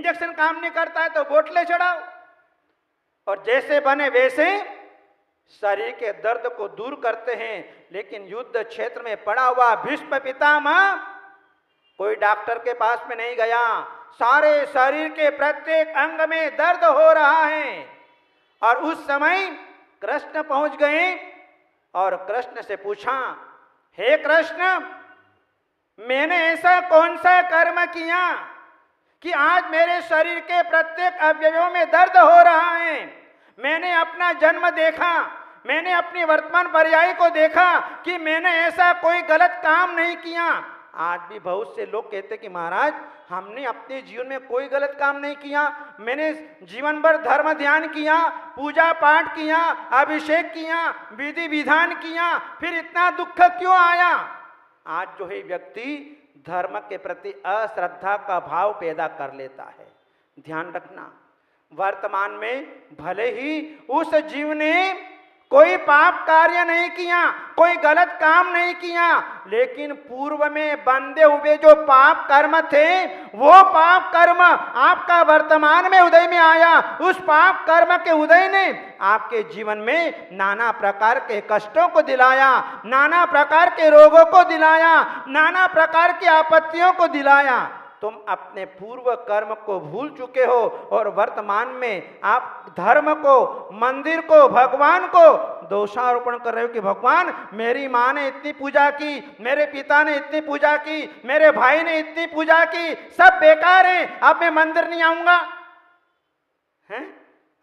Injection काम नहीं करता है तो बोतलें चढ़ाओ, और जैसे बने वैसे शरीर के दर्द को दूर करते हैं। लेकिन युद्ध क्षेत्र में पड़ा हुआ भीष्म पितामह कोई डॉक्टर के पास में नहीं गया, सारे शरीर के प्रत्येक अंग में दर्द हो रहा है। और उस समय कृष्ण पहुंच गए और कृष्ण से पूछा, हे कृष्ण, मैंने ऐसा कौन सा कर्म किया कि आज मेरे शरीर के प्रत्येक अवयवों में दर्द हो रहा है? मैंने अपना जन्म देखा, मैंने अपनी वर्तमान पर्याय को देखा कि मैंने ऐसा कोई गलत काम नहीं किया। आज भी बहुत से लोग कहते कि महाराज हमने अपने जीवन में कोई गलत काम नहीं किया, मैंने जीवन भर धर्म ध्यान किया, पूजा पाठ किया, अभिषेक किया, विधि विधान किया, फिर इतना दुख क्यों आया? आज जो है व्यक्ति धर्म के प्रति अश्रद्धा का भाव पैदा कर लेता है। ध्यान रखना, वर्तमान में भले ही उस जीव ने कोई पाप कार्य नहीं किया, कोई गलत काम नहीं किया, लेकिन पूर्व में बंधे हुए जो पाप कर्म थे वो पाप कर्म आपका वर्तमान में उदय में आया। उस पाप कर्म के उदय ने आपके जीवन में नाना प्रकार के कष्टों को दिलाया, नाना प्रकार के रोगों को दिलाया, नाना प्रकार की आपत्तियों को दिलाया। तुम अपने पूर्व कर्म को भूल चुके हो और वर्तमान में आप धर्म को, मंदिर को, भगवान को दोषारोपण कर रहे हो कि भगवान मेरी माँ ने इतनी पूजा की, मेरे पिता ने इतनी पूजा की, मेरे भाई ने इतनी पूजा की, सब बेकार है, अब मैं मंदिर नहीं आऊंगा, हैं?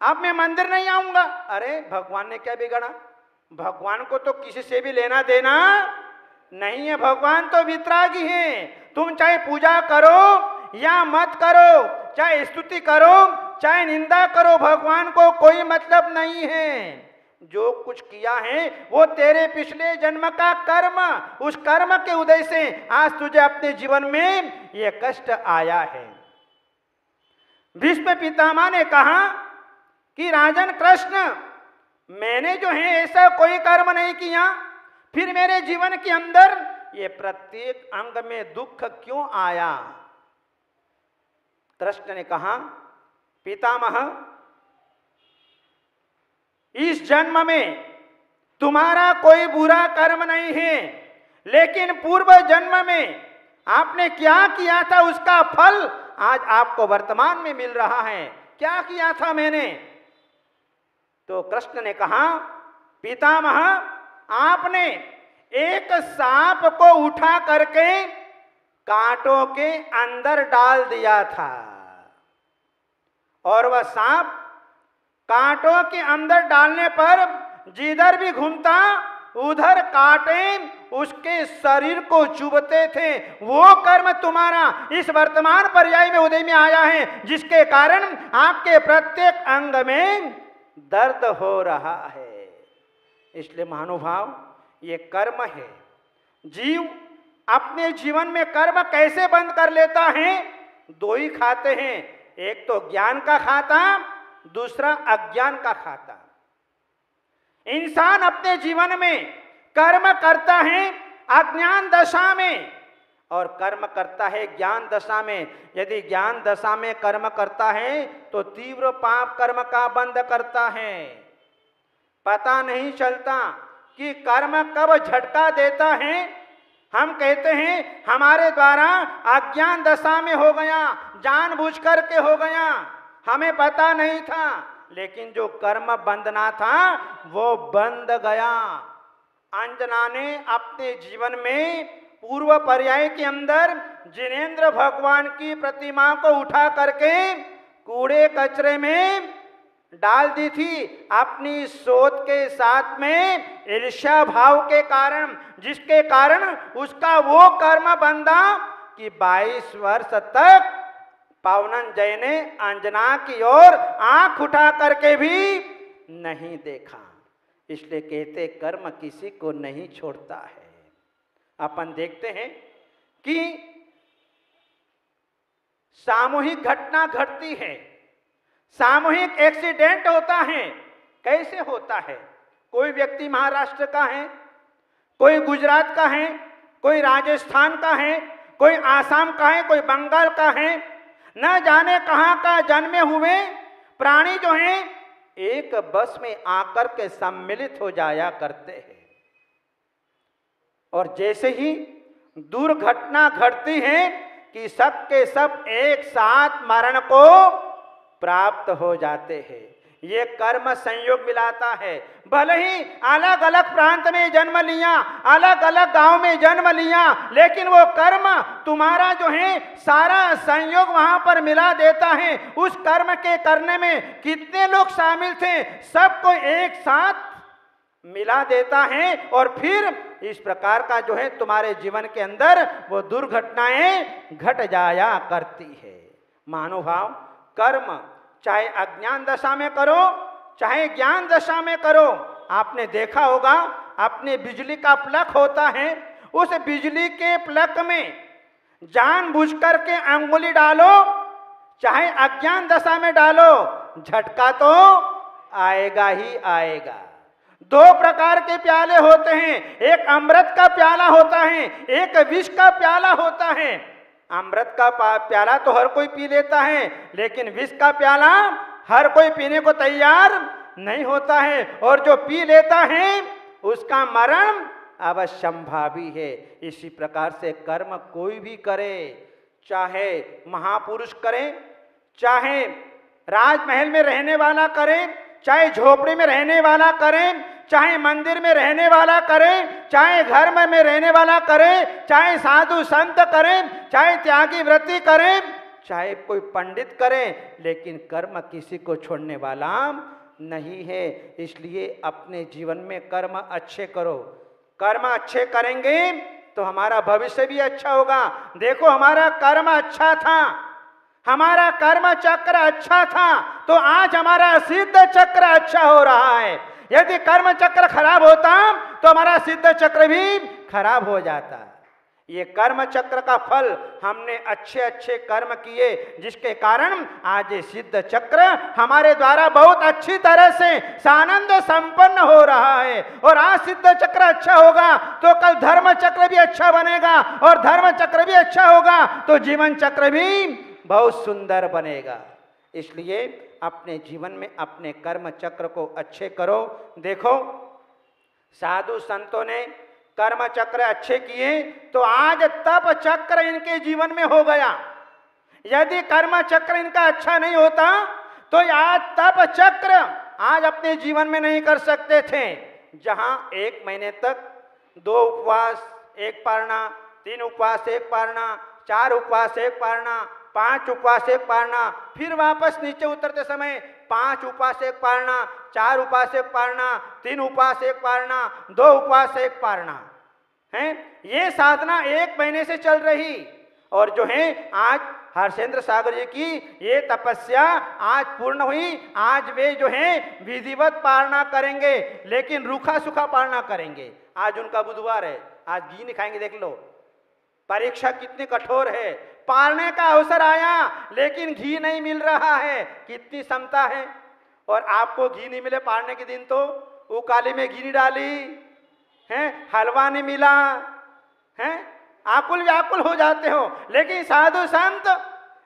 अब मैं मंदिर नहीं आऊंगा। अरे भगवान ने क्या बिगाड़ा? भगवान को तो किसी से भी लेना देना नहीं है, भगवान तो वितरागी है। तुम चाहे पूजा करो या मत करो, चाहे स्तुति करो चाहे निंदा करो, भगवान को कोई मतलब नहीं है। जो कुछ किया है वो तेरे पिछले जन्म का कर्म, उस कर्म के उदय से आज तुझे अपने जीवन में ये कष्ट आया है। भीष्म पितामह ने कहा कि राजन कृष्ण, मैंने जो है ऐसा कोई कर्म नहीं किया, फिर मेरे जीवन के अंदर ये प्रत्येक अंग में दुख क्यों आया? कृष्ण ने कहा, पितामह, इस जन्म में तुम्हारा कोई बुरा कर्म नहीं है, लेकिन पूर्व जन्म में आपने क्या किया था उसका फल आज आपको वर्तमान में मिल रहा है। क्या किया था मैंने? तो कृष्ण ने कहा, पितामह, आपने एक सांप को उठा करके कांटों के अंदर डाल दिया था, और वह सांप कांटों के अंदर डालने पर जिधर भी घूमता उधर कांटे उसके शरीर को चुभते थे। वो कर्म तुम्हारा इस वर्तमान पर्याय में उदय में आया है, जिसके कारण आपके प्रत्येक अंग में दर्द हो रहा है। इसलिए महानुभाव, ये कर्म है। जीव अपने जीवन में कर्म कैसे बंद कर लेता है? दो ही खाते हैं, एक तो ज्ञान का खाता, दूसरा अज्ञान का खाता। इंसान अपने जीवन में कर्म करता है अज्ञान दशा में और कर्म करता है ज्ञान दशा में। यदि ज्ञान दशा में कर्म करता है तो तीव्र पाप कर्म का बंध करता है। पता नहीं चलता कि कर्म कब झटका देता है। हम कहते हैं हमारे द्वारा अज्ञान दशा में हो गया, जानबूझ करके हो गया, हमें पता नहीं था, लेकिन जो कर्म बंधना था वो बंध गया। अंजना ने अपने जीवन में पूर्व पर्याय के अंदर जिनेंद्र भगवान की प्रतिमा को उठा करके कूड़े कचरे में डाल दी थी, अपनी सोच के साथ में ईर्ष्या भाव के कारण, जिसके कारण उसका वो कर्म बंधा कि 22 वर्ष तक पवनंजय ने अंजना की ओर आंख उठा करके भी नहीं देखा। इसलिए कहते कर्म किसी को नहीं छोड़ता है। अपन देखते हैं कि सामूहिक घटना घटती है, सामूहिक एक्सीडेंट होता है। कैसे होता है? कोई व्यक्ति महाराष्ट्र का है, कोई गुजरात का है, कोई राजस्थान का है, कोई आसाम का है, कोई बंगाल का है, न जाने कहाँ का जन्मे हुए प्राणी जो हैं एक बस में आकर के सम्मिलित हो जाया करते हैं। और जैसे ही दुर्घटना घटती है कि सब के सब एक साथ मरण को प्राप्त हो जाते हैं। ये कर्म संयोग मिलाता है। भले ही अलग अलग प्रांत में जन्म लिया, अलग अलग गांव में जन्म लिया, लेकिन वो कर्म तुम्हारा जो है सारा संयोग वहां पर मिला देता है। उस कर्म के करने में कितने लोग शामिल थे सबको एक साथ मिला देता है और फिर इस प्रकार का जो है तुम्हारे जीवन के अंदर वो दुर्घटनाएं घट जाया करती है। महानुभाव, कर्म चाहे अज्ञान दशा में करो चाहे ज्ञान दशा में करो, आपने देखा होगा अपने बिजली का प्लग होता है, उस बिजली के प्लग में जानबूझ करके अंगुली डालो चाहे अज्ञान दशा में डालो, झटका तो आएगा ही आएगा। दो प्रकार के प्याले होते हैं, एक अमृत का प्याला होता है, एक विष का प्याला होता है। अमृत का प्याला तो हर कोई पी लेता है, लेकिन विष का प्याला हर कोई पीने को तैयार नहीं होता है, और जो पी लेता है उसका मरण अवश्यंभावी है। इसी प्रकार से कर्म कोई भी करे, चाहे महापुरुष करे, चाहे राजमहल में रहने वाला करे, चाहे झोपड़ी में रहने वाला करे, चाहे मंदिर में रहने वाला करे, चाहे घर में रहने वाला करे, चाहे साधु संत करे, चाहे त्यागी व्रती करे, चाहे कोई पंडित करे, लेकिन कर्म किसी को छोड़ने वाला नहीं है। इसलिए अपने जीवन में कर्म अच्छे करो। कर्म अच्छे करेंगे तो हमारा भविष्य भी अच्छा होगा। देखो, हमारा कर्म अच्छा था, हमारा कर्म चक्र अच्छा था, तो आज हमारा सिद्ध चक्र अच्छा हो रहा है। यदि कर्म चक्र खराब होता तो हमारा सिद्ध चक्र भी खराब हो जाता। ये कर्म चक्र का फल हमने अच्छे अच्छे कर्म किए, जिसके कारण आज ये सिद्ध चक्र हमारे द्वारा बहुत अच्छी तरह से सानंद संपन्न हो रहा है। और आज सिद्ध चक्र अच्छा होगा तो कल धर्म चक्र भी अच्छा बनेगा, और धर्म चक्र भी अच्छा होगा तो जीवन चक्र भी बहुत सुंदर बनेगा। इसलिए अपने जीवन में अपने कर्म चक्र को अच्छे करो। देखो, साधु संतों ने कर्म चक्र अच्छे किए तो आज तप चक्र इनके जीवन में हो गया। यदि कर्म चक्र इनका अच्छा नहीं होता तो आज तप चक्र आज अपने जीवन में नहीं कर सकते थे। जहां 1 महीने तक 2 उपवास 1 पारना, 3 उपवास 1 पारना, 4 उपवास 1 पारना, 5 उपवास 1 पारना, फिर वापस नीचे उतरते समय 5 उपवास 1 पारना, 4 उपवास 1 पारना, 3 उपवास 1 पारना, 2 उपवास 1 पारना है। ये साधना 1 महीने से चल रही, और जो है आज हर्षेंद्र सागर जी की ये तपस्या आज पूर्ण हुई। आज वे जो है विधिवत पारना करेंगे, लेकिन रूखा सूखा पारना करेंगे। आज उनका बुधवार है, आज घी नहीं खाएंगे। देख लो परीक्षा कितनी कठोर है। पारने का अवसर आया लेकिन घी नहीं मिल रहा है, कितनी समता है। और आपको घी नहीं मिले पारने के दिन तो उकाली में घी नहीं डाली है, हलवा नहीं मिला है, आकुल व्याकुल हो जाते हो। लेकिन साधु संत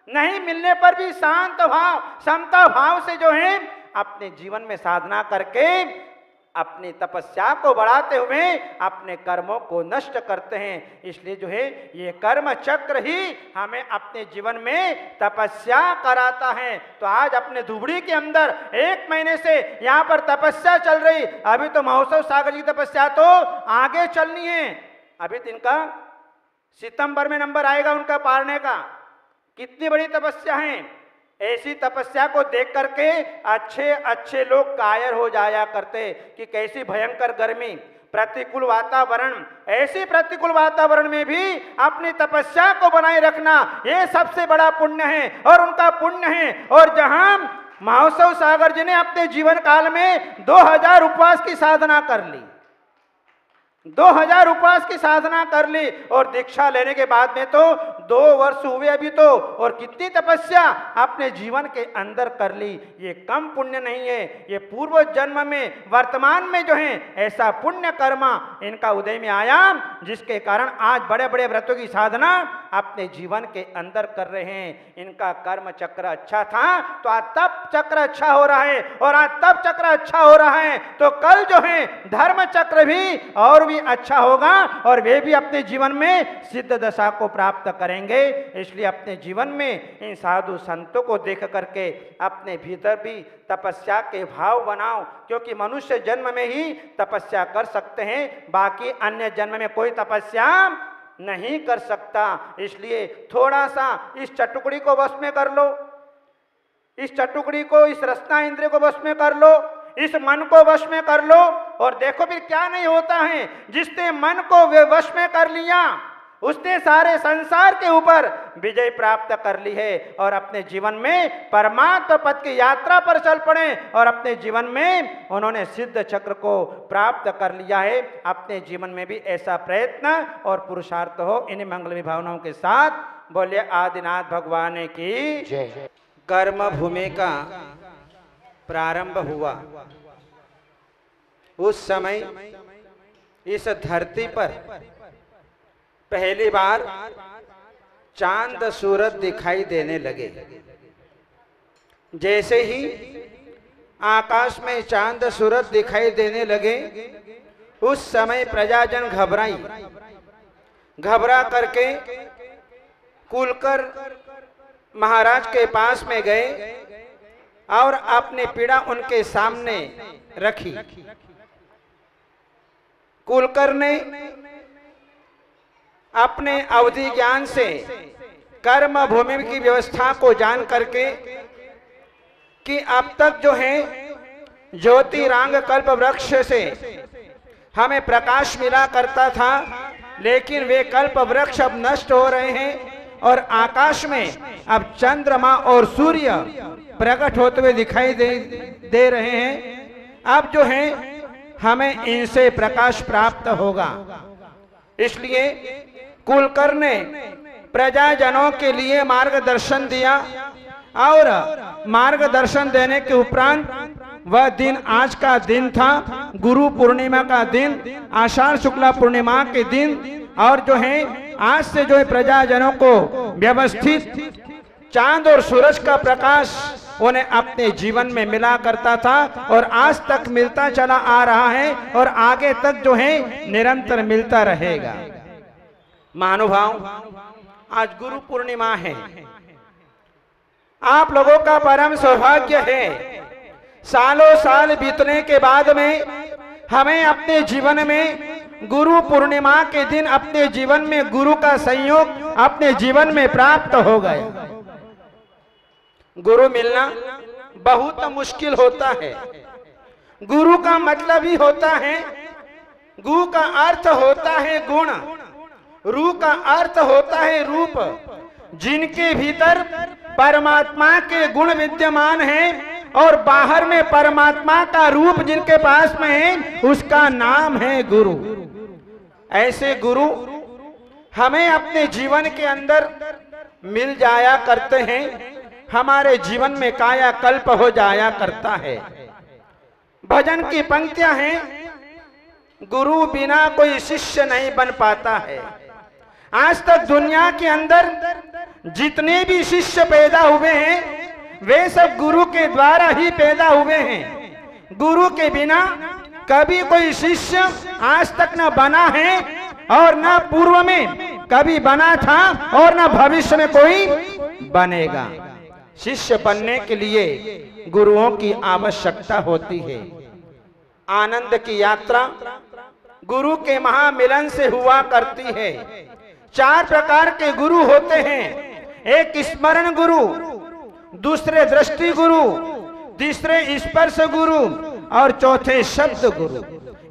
नहीं मिलने पर भी शांत भाव समता भाव से जो है अपने जीवन में साधना करके अपनी तपस्या को बढ़ाते हुए अपने कर्मों को नष्ट करते हैं। इसलिए जो है ये कर्म चक्र ही हमें अपने जीवन में तपस्या कराता है। तो आज अपने धुबड़ी के अंदर 1 महीने से यहाँ पर तपस्या चल रही। अभी तो महोत्सव सागर जी की तपस्या तो आगे चलनी है। अभी तो इनका सितंबर में नंबर आएगा उनका पारने का। कितनी बड़ी तपस्या है। ऐसी तपस्या को देख करके अच्छे अच्छे लोग कायर हो जाया करते कि कैसी भयंकर गर्मी, प्रतिकूल वातावरण, ऐसी प्रतिकूल वातावरण में भी अपनी तपस्या को बनाए रखना ये सबसे बड़ा पुण्य है और उनका पुण्य है। और जहां महोत्सव सागर जी ने अपने जीवन काल में 2000 उपवास की साधना कर ली, 2000 उपवास की साधना कर ली, और दीक्षा लेने के बाद में तो 2 वर्ष हुए अभी तो, और कितनी तपस्या आपने जीवन के अंदर कर ली। ये कम पुण्य नहीं है, ये पूर्व जन्म में वर्तमान में जो है ऐसा पुण्य कर्मा इनका उदय में आया, जिसके कारण आज बड़े बड़े व्रतों की साधना अपने जीवन के अंदर कर रहे हैं। इनका कर्म चक्र अच्छा था तो आज तप चक्र अच्छा हो रहा है, और आज तप चक्र अच्छा हो रहा है तो कल जो है धर्म चक्र भी और भी अच्छा होगा, और वे भी अपने जीवन में सिद्ध दशा को प्राप्त करेंगे। इसलिए अपने जीवन में इन साधु संतों को देख करके अपने भीतर भी तपस्या के भाव बनाओ, क्योंकि मनुष्य जन्म में ही तपस्या कर सकते हैं, बाकी अन्य जन्म में कोई तपस्या नहीं कर सकता। इसलिए थोड़ा सा इस चटुकड़ी को वश में कर लो, इस चटुकड़ी को, इस रसना इंद्रिय को वश में कर लो, इस मन को वश में कर लो, और देखो फिर क्या नहीं होता है। जिसने मन को वश में कर लिया उसने सारे संसार के ऊपर विजय प्राप्त कर ली है, और अपने जीवन में परमात्मा पद की यात्रा पर चल पड़े, और अपने जीवन में उन्होंने सिद्ध चक्र को प्राप्त कर लिया है। अपने जीवन में भी ऐसा प्रयत्न और पुरुषार्थ हो। इन मंगल भावनाओं के साथ बोले आदिनाथ भगवान की जय। कर्म भूमि का प्रारंभ हुआ उस समय इस धरती पर पहली बार चांद सूरज दिखाई देने लगे। जैसे ही आकाश में चांद सूरज दिखाई देने लगे उस समय प्रजाजन घबराई, घबरा करके कुलकर महाराज के पास में गए और अपनी पीड़ा उनके सामने रखी। कुलकर ने अपने अवधि ज्ञान से कर्म भूमि की व्यवस्था को जान करके कि अब तक जो है ज्योतिरांग कल्प वृक्ष से हमें प्रकाश मिला करता था, लेकिन वे कल्प वृक्ष अब नष्ट हो रहे हैं और आकाश में अब चंद्रमा और सूर्य प्रकट होते हुए दिखाई दे रहे हैं। अब जो है हमें इनसे प्रकाश प्राप्त होगा। इसलिए कुलकर ने प्रजाजनों के लिए मार्गदर्शन दिया, और मार्गदर्शन देने के उपरांत वह दिन आज का दिन था, गुरु पूर्णिमा का दिन, आषाढ़ शुक्ला पूर्णिमा के दिन। और जो है आज से जो है प्रजाजनों को व्यवस्थित चांद और सूरज का प्रकाश उन्हें अपने जीवन में मिला करता था, और आज तक मिलता चला आ रहा है, और आगे तक जो है निरंतर मिलता रहेगा। महानुभाव, आज गुरु पूर्णिमा है। आप लोगों का परम सौभाग्य है, सालों साल बीतने के बाद में हमें अपने जीवन में गुरु पूर्णिमा के दिन अपने जीवन में गुरु का संयोग अपने जीवन में प्राप्त हो गया। गुरु मिलना बहुत मुश्किल होता है। गुरु का मतलब ही होता है, गु का अर्थ होता है गुण, रू का अर्थ होता है रूप। जिनके भीतर परमात्मा के गुण विद्यमान हैं और बाहर में परमात्मा का रूप जिनके पास में है, उसका नाम है गुरु। ऐसे गुरु हमें अपने जीवन के अंदर मिल जाया करते हैं, हमारे जीवन में कायाकल्प हो जाया करता है। भजन की पंक्तियां हैं, गुरु बिना कोई शिष्य नहीं बन पाता है। आज तक दुनिया के अंदर जितने भी शिष्य पैदा हुए हैं वे सब गुरु के द्वारा ही पैदा हुए हैं। गुरु के बिना कभी कोई शिष्य आज तक न बना है, और न पूर्व में कभी बना था, और न भविष्य में कोई बनेगा। शिष्य बनने के लिए गुरुओं की आवश्यकता होती है। आनंद की यात्रा गुरु के महामिलन से हुआ करती है। 4 प्रकार के गुरु होते हैं। एक स्मरण गुरु, दूसरे दृष्टि गुरु, तीसरे स्पर्श गुरु, और चौथे शब्द गुरु।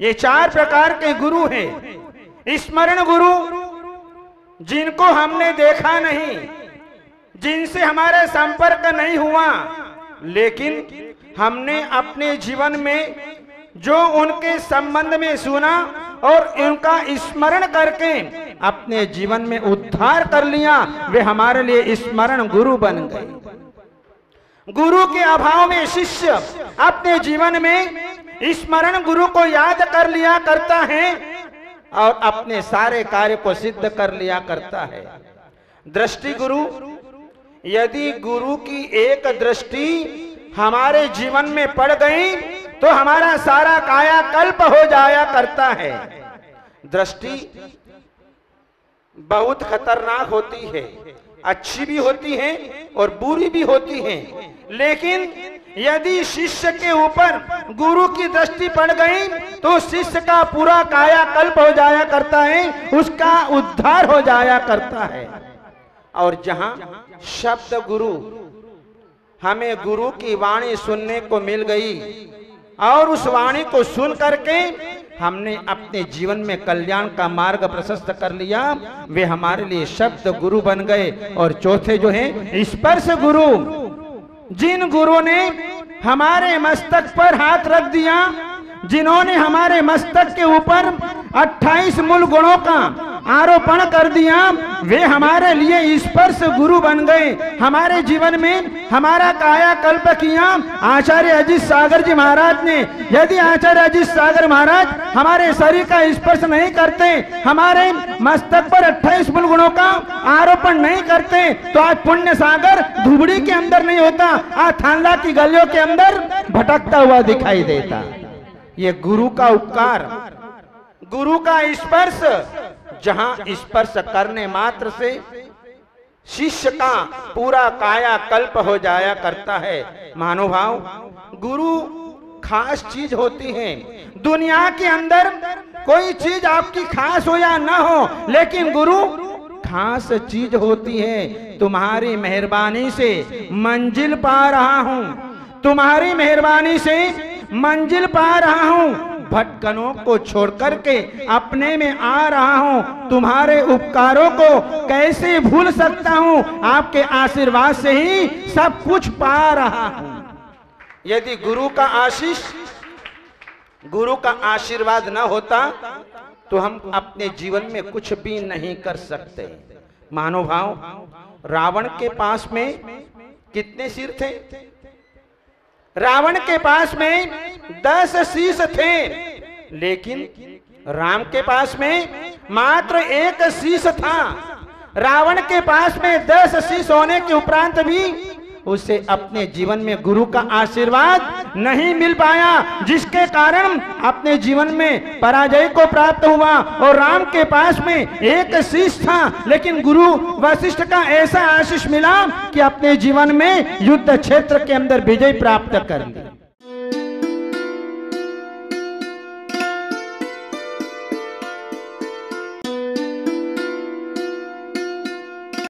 ये 4 प्रकार के गुरु हैं। स्मरण गुरु जिनको हमने देखा नहीं, जिनसे हमारा संपर्क नहीं हुआ, लेकिन हमने अपने जीवन में जो उनके संबंध में सुना और उनका स्मरण करके अपने जीवन में उद्धार कर लिया, वे हमारे लिए स्मरण गुरु बन गए। गुरु के अभाव में शिष्य अपने जीवन में स्मरण गुरु को याद कर लिया करता है और अपने सारे कार्य को सिद्ध कर लिया करता है। दृष्टि गुरु, यदि गुरु की एक दृष्टि हमारे जीवन में पड़ गई तो हमारा सारा कायाकल्प हो जाया करता है। दृष्टि बहुत खतरनाक होती है, अच्छी भी होती है और बुरी भी होती है, लेकिन यदि शिष्य के ऊपर गुरु की दृष्टि पड़ गई तो शिष्य का पूरा कायाकल्प हो जाया करता है, उसका उद्धार हो जाया करता है। और जहां शब्द गुरु, हमें गुरु की वाणी सुनने को मिल गई और उस वाणी को सुन करके हमने अपने जीवन में कल्याण का मार्ग प्रशस्त कर लिया, वे हमारे लिए शब्द गुरु बन गए। और चौथे जो है स्पर्श गुरु, जिन गुरु ने हमारे मस्तक पर हाथ रख दिया, जिन्होंने हमारे मस्तक के ऊपर 28 मूल गुणों का आरोपण कर दिया, वे हमारे लिए स्पर्श गुरु बन गए। हमारे जीवन में हमारा कायाकल्प किया आचार्य अजीत सागर जी महाराज ने। यदि आचार्य अजीत सागर महाराज हमारे शरीर का स्पर्श नहीं करते, हमारे मस्तक पर 28 मूल गुणों का आरोपण नहीं करते, तो आज पुण्य सागर धुबड़ी के अंदर नहीं होता, आज थानला की गलियों के अंदर भटकता हुआ दिखाई देता। ये गुरु का उपकार, गुरु का स्पर्श, जहां स्पर्श करने मात्र से शिष्य का पूरा कायाकल्प हो जाया करता है। महानुभाव, गुरु खास चीज होती है। दुनिया के अंदर कोई चीज आपकी खास हो या ना हो, लेकिन गुरु खास चीज होती है। तुम्हारी मेहरबानी से मंजिल पा रहा हूं, तुम्हारी मेहरबानी से मंजिल पा रहा हूं, भटकनों को छोड़ करके अपने में आ रहा हूं, तुम्हारे उपकारों को कैसे भूल सकता हूं, आपके आशीर्वाद से ही सब कुछ पा रहा हूं। यदि गुरु का आशीष, गुरु का आशीर्वाद न होता तो हम अपने जीवन में कुछ भी नहीं कर सकते। महानुभाव, रावण के पास में कितने सिर थे? रावण के पास में 10 शीश थे, लेकिन राम के पास में मात्र 1 शीश था। रावण के पास में 10 शीश होने के उपरांत भी उसे अपने जीवन में गुरु का आशीर्वाद नहीं मिल पाया, जिसके कारण अपने जीवन में पराजय को प्राप्त हुआ। और राम के पास में 1 शीश था, लेकिन गुरु वशिष्ठ का ऐसा आशीष मिला कि अपने जीवन में युद्ध क्षेत्र के अंदर विजय प्राप्त कर ली।